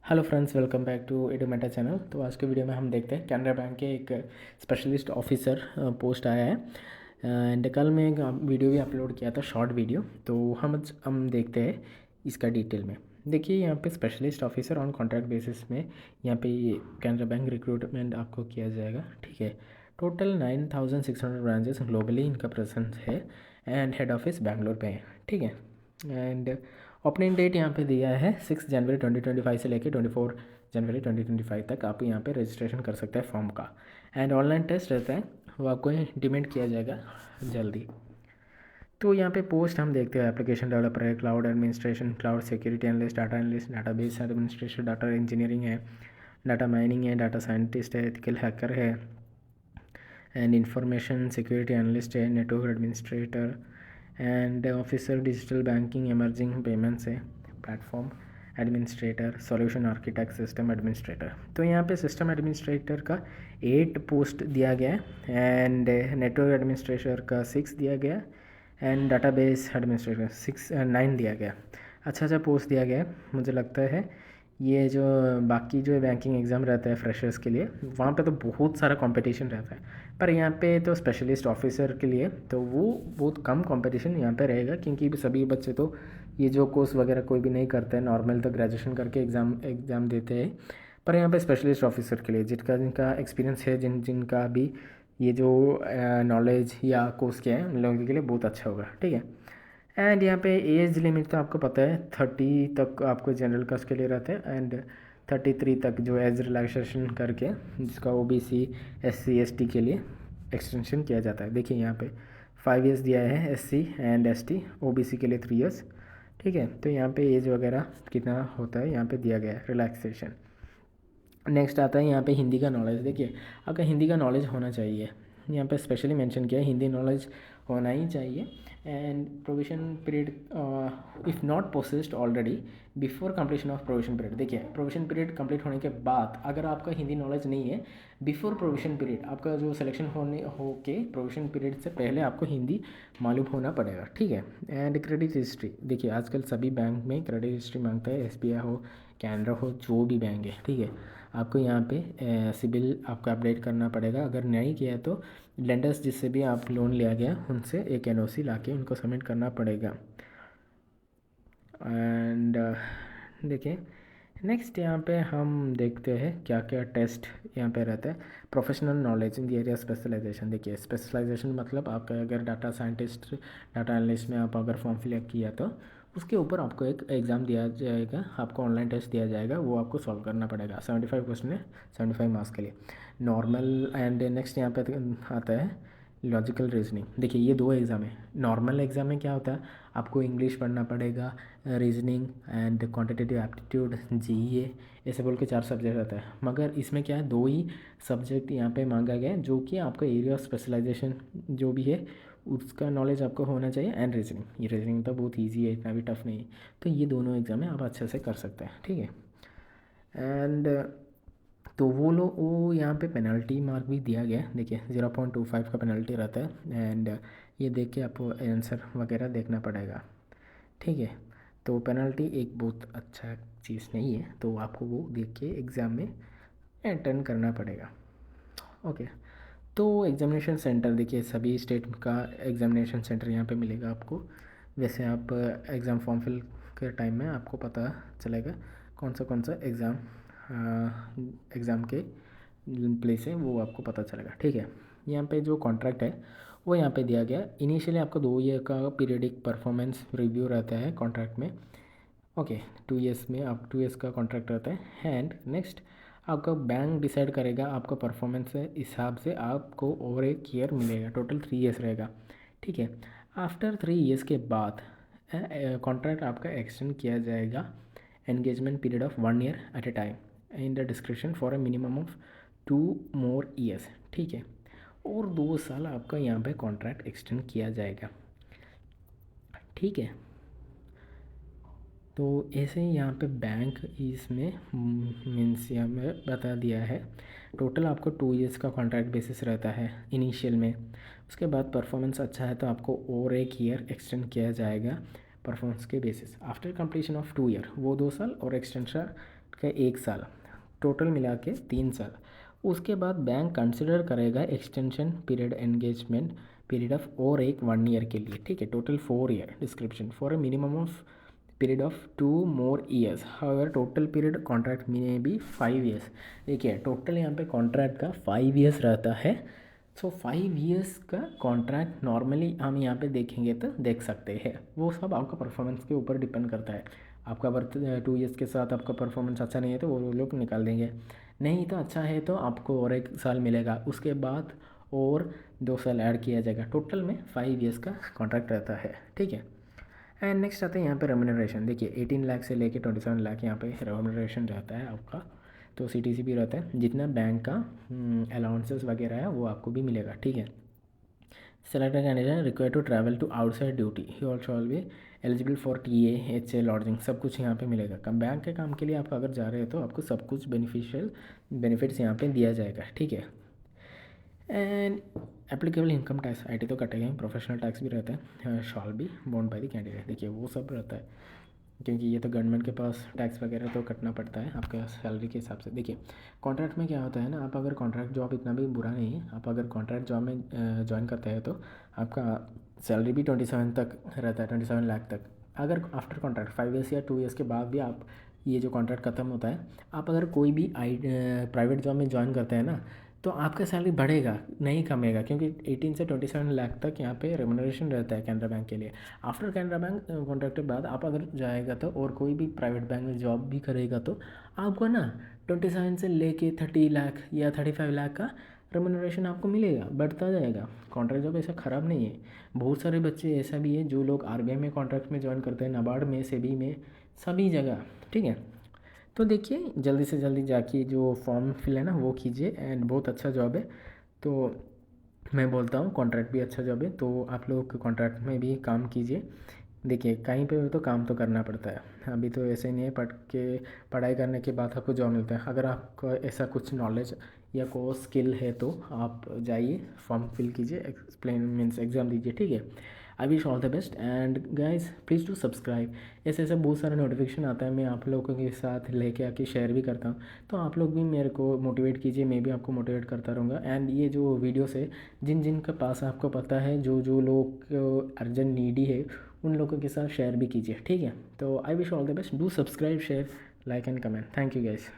Hello friends, welcome back to Adometa channel. तो आज के वीडियो में हम देखते हैं कैनरा बैंक के एक स्पेशलिस्ट ऑफिसर पोस्ट आया है। एंड कल मैं एक वीडियो भी अपलोड किया था, शॉर्ट वीडियो। तो हम देखते हैं इसका डिटेल में। देखिए, यहाँ पे specialist officer on contract basis में यहाँ पे ये कैनरा बैंक रिक्रूटमेंट आपको किया जाएगा। ठीक है। टोटल 9,600 ब्रांचेस ग्लोबली इनका प्रेजेंस है एंड हेड ऑफिस बैंगलोर पे है। ठीक है। एंड ओपनिंग डेट यहाँ पे दिया है 6 जनवरी 2025 से लेकर 24 जनवरी 2025 तक आप यहाँ पे रजिस्ट्रेशन कर सकते हैं फॉर्म का। एंड ऑनलाइन टेस्ट रहता है, वो आपको इंटीमेट किया जाएगा जल्दी। तो यहाँ पे पोस्ट हम देखते हैं, एप्लीकेशन डेवलपर है, cloud administration, cloud security analyst, data analyst, database administration, data engineering है, डाटा माइनिंग है, डाटा साइंटिस्ट है, एथिकल हैकर है, एंड इंफॉर्मेशन सिक्योरिटी एनालिस्ट है, network administrator and officer digital banking emerging payments है, platform administrator, solution architect, system administrator. तो यहाँ पे system administrator का 8 पोस्ट दिया गया है एंड नेटवर्क एडमिनिस्ट्रेटर का 6 दिया गया एंड डाटाबेस एडमिनिस्ट्रेटर 9 दिया गया। अच्छा पोस्ट दिया गया है। मुझे लगता है ये जो बाकी जो बैंकिंग एग्ज़ाम रहता है फ्रेशर्स के लिए, वहाँ पे तो बहुत सारा कंपटीशन रहता है, पर यहाँ पे तो स्पेशलिस्ट ऑफिसर के लिए तो वो बहुत कम कंपटीशन यहाँ पे रहेगा, क्योंकि सभी बच्चे तो ये जो कोर्स वगैरह कोई भी नहीं करते हैं, नॉर्मल तो ग्रेजुएशन करके एग्ज़ाम देते हैं। पर यहाँ पे स्पेशलिस्ट ऑफिसर के लिए जिनका एक्सपीरियंस है, जिनका भी ये जो नॉलेज या कोर्स किया है, उन लोगों के लिए बहुत अच्छा होगा। ठीक है। एंड यहाँ पे एज लिमिट तो आपको पता है 30 तक आपको जनरल कास्ट के लिए रहता है एंड 33 तक जो एज रिलैक्सेशन करके जिसका OBC SC ST के लिए एक्सटेंशन किया जाता है। देखिए यहाँ पे 5 ईयर्स दिया है SC एंड ST, OBC के लिए 3 ईयर्स। ठीक है। तो यहाँ पे एज वगैरह कितना होता है यहाँ पे दिया गया है, रिलैक्सेशन। नेक्स्ट आता है यहाँ पे हिंदी का नॉलेज। देखिए, आपका हिंदी का नॉलेज होना चाहिए, यहाँ पे स्पेशली मेंशन किया है, हिंदी नॉलेज होना ही चाहिए। And provision period if not possessed already before completion of provision period. देखिए, प्रोविजन पीरियड कंप्लीट होने के बाद अगर आपका हिंदी नॉलेज नहीं है, बिफोर प्रोविजन पीरियड आपका जो सिलेक्शन हो के प्रोविजन पीरियड से पहले आपको हिंदी मालूम होना पड़ेगा। ठीक है। एंड क्रेडिट हिस्ट्री, देखिए आजकल सभी बैंक में क्रेडिट हिस्ट्री मांगता है, SBI हो, कैनरा हो, जो भी बैंक है। ठीक है। आपको यहाँ पे सिबिल आपका अपडेट करना पड़ेगा। अगर नहीं किया है तो लेंडर्स जिससे भी आप लोन लिया गया उनसे एक NOC लाके उनको सबमिट करना पड़ेगा। एंड देखिए, नेक्स्ट यहाँ पे हम देखते हैं क्या क्या टेस्ट यहाँ पे रहता है। Professional knowledge in the area specialization. देखिए, स्पेशलाइजेशन मतलब आपका अगर डाटा साइंटिस्ट, डाटा एनालिस्ट में आप अगर फॉर्म फिलअप किया तो उसके ऊपर आपको एक एग्ज़ाम दिया जाएगा, आपको ऑनलाइन टेस्ट दिया जाएगा, वो आपको सॉल्व करना पड़ेगा। 75 क्वेश्चन है, 75 मार्क्स के लिए नॉर्मल। एंड नेक्स्ट यहाँ पे आता है लॉजिकल रीजनिंग। देखिए, ये 2 एग्ज़ाम है। नॉर्मल एग्ज़ाम में क्या होता है, आपको इंग्लिश पढ़ना पड़ेगा, reasoning and quantitative aptitude, GE ऐसे बोल के 4 सब्जेक्ट रहता है। मगर इसमें क्या है, 2 ही सब्जेक्ट यहाँ पे मांगा गया है, जो कि आपका एरिया ऑफ स्पेशलाइजेशन जो भी है उसका नॉलेज आपको होना चाहिए, एंड रीजनिंग। ये रीजनिंग तो बहुत ईजी है, इतना भी टफ नहीं है। तो ये दोनों एग्ज़ाम है, आप अच्छे से कर सकते हैं। ठीक है। एंड तो वो यहाँ पे पेनल्टी मार्क भी दिया गया है। देखिए, 0.25 का पेनल्टी रहता है एंड ये देख के आपको आंसर वगैरह देखना पड़ेगा। ठीक है। तो पेनल्टी एक बहुत अच्छा चीज़ नहीं है, तो आपको वो देख के एग्ज़ाम में अटेंड करना पड़ेगा। ओके। तो एग्ज़ामिनेशन सेंटर, देखिए सभी स्टेट का एग्ज़ामिनेशन सेंटर यहाँ पे मिलेगा आपको। वैसे आप एग्ज़ाम फॉर्म फिल के टाइम में आपको पता चलेगा कौन सा एग्ज़ाम के प्लेस है, वो आपको पता चलेगा। ठीक है। यहाँ पे जो कॉन्ट्रैक्ट है वो यहाँ पे दिया गया। इनिशियली आपको 2 ईयर का पीरियडिक परफॉर्मेंस रिव्यू रहता है कॉन्ट्रैक्ट में। ओके। 2 ईयर्स में आप 2 ईयर्स का कॉन्ट्रैक्ट रहता है। एंड नेक्स्ट आपका बैंक डिसाइड करेगा आपका परफॉर्मेंस के हिसाब से आपको और एक ईयर मिलेगा, टोटल 3 ईयर्स रहेगा। ठीक है। आफ्टर 3 ईयर्स के बाद कॉन्ट्रैक्ट आपका एक्सटेंड किया जाएगा, engagement period of 1 year at a time in the description for a minimum of 2 more years. ठीक है। और 2 साल आपका यहाँ पे कॉन्ट्रैक्ट एक्सटेंड किया जाएगा। ठीक है। तो ऐसे ही यहाँ पे बैंक इसमें मीन्स यहाँ में बता दिया है। टोटल आपको 2 ईयर्स का कॉन्ट्रैक्ट बेसिस रहता है इनिशियल में। उसके बाद परफॉर्मेंस अच्छा है तो आपको और एक ईयर एक्सटेंड किया जाएगा परफॉर्मेंस के basis. After completion of 2 year, वो 2 साल और एक्सटेंशन का 1 साल, टोटल मिला के 3 साल। उसके बाद बैंक कंसिडर करेगा extension period engagement period of और एक 1 ईयर के लिए, ठीक है। Total 4 year description for a minimum of period of 2 more years, however total period contract में भी 5 ईयर्स। देखिए टोटल यहाँ पे कॉन्ट्रैक्ट का 5 ईयर्स रहता है। सो 5 ईयर्स का कॉन्ट्रैक्ट नॉर्मली हम यहाँ पे देखेंगे तो देख सकते हैं, वो सब आपका परफॉर्मेंस के ऊपर डिपेंड करता है। आपका वर्थ 2 ईयर्स के साथ आपका परफॉर्मेंस अच्छा नहीं है तो वो लोग निकाल देंगे, नहीं तो अच्छा है तो आपको और 1 साल मिलेगा, उसके बाद और 2 साल ऐड किया जाएगा। टोटल में 5 ईयर्स का कॉन्ट्रैक्ट रहता है, ठीक है। एंड नेक्स्ट आते हैं यहाँ पे रेम्यूनरेशन। देखिए 18 लाख से लेके 27 लाख यहाँ पे रेम्यूनरेशन रहता है आपका। तो सीटीसी भी रहता है, जितना बैंक का अलाउंसेस वगैरह है वो आपको भी मिलेगा, ठीक है। Selected candidate require to travel to outside duty, he also all be eligible for TA HA lodging, सब कुछ यहाँ पे मिलेगा। कम बैंक के काम के लिए आप अगर जा रहे हो तो आपको सब कुछ बेनिफिट्स यहाँ पे दिया जाएगा, ठीक है। And applicable income tax IT तो कटेगा ही, प्रोफेशनल टैक्स भी रहता है, shawl B bond by the candidate. देखिए वो सब रहता है, क्योंकि ये तो गवर्नमेंट के पास टैक्स वगैरह तो कटना पड़ता है आपके सैलरी के हिसाब से। देखिए कॉन्ट्रैक्ट में क्या होता है ना, आप अगर कॉन्ट्रैक्ट जॉब इतना भी बुरा नहीं है, आप अगर कॉन्ट्रैक्ट जॉब में ज्वाइन करते हैं तो आपका सैलरी भी 27 तक रहता है, 27 लाख तक। अगर आफ्टर कॉन्ट्रैक्ट 5 ईयर्स या 2 ईयर्स के बाद भी आप ये जो कॉन्ट्रैक्ट ख़त्म होता है, आप अगर कोई भी प्राइवेट जॉब में ज्वाइन करते हैं ना, तो आपका सैलरी बढ़ेगा नहीं कमेगा, क्योंकि 18 से 27 लाख तक यहाँ पे रेम्यूनरेशन रहता है कैनरा बैंक के लिए। आफ्टर कैनरा बैंक कॉन्ट्रैक्ट के बाद आप अगर जाएगा तो और कोई भी प्राइवेट बैंक में जॉब भी करेगा तो आपको ना 27 से लेके 30 लाख या 35 लाख का रेम्यूनरेशन आपको मिलेगा, बढ़ता जाएगा। कॉन्ट्रैक्ट जॉब ऐसा ख़राब नहीं है। बहुत सारे बच्चे ऐसा भी है जो लोग आरबीआई में कॉन्ट्रैक्ट में ज्वाइन करते हैं, नाबार्ड में, सेबी में, सभी जगह, ठीक है। तो देखिए जल्दी से जल्दी जाके जो फॉर्म फिल है ना वो कीजिए, एंड बहुत अच्छा जॉब है। तो मैं बोलता हूँ कॉन्ट्रैक्ट भी अच्छा जॉब है, तो आप लोग कॉन्ट्रैक्ट में भी काम कीजिए। देखिए कहीं पे भी तो काम तो करना पड़ता है, अभी तो ऐसे नहीं है पढ़ाई करने के बाद आपको जॉब मिलता है। अगर आपको ऐसा कुछ नॉलेज या कोई स्किल है तो आप जाइए फॉर्म फिल कीजिए, एक्सप्लेन मीन्स एग्ज़ाम दीजिए, ठीक है। I wish all the best and guys please to subscribe. ऐसे ऐसे बहुत सारा नोटिफिकेशन आता है, मैं आप लोगों के साथ लेके आके शेयर भी करता हूँ, तो आप लोग भी मेरे को मोटिवेट कीजिए, मैं भी आपको मोटिवेट करता रहूँगा। एंड ये जो वीडियोस है, जिन जिन के पास आपको पता है जो जो लोग अर्जेंट नीडी है, उन लोगों के साथ शेयर भी कीजिए, ठीक है। तो आई wish all the best, do subscribe, share, like and comment. Thank you guys.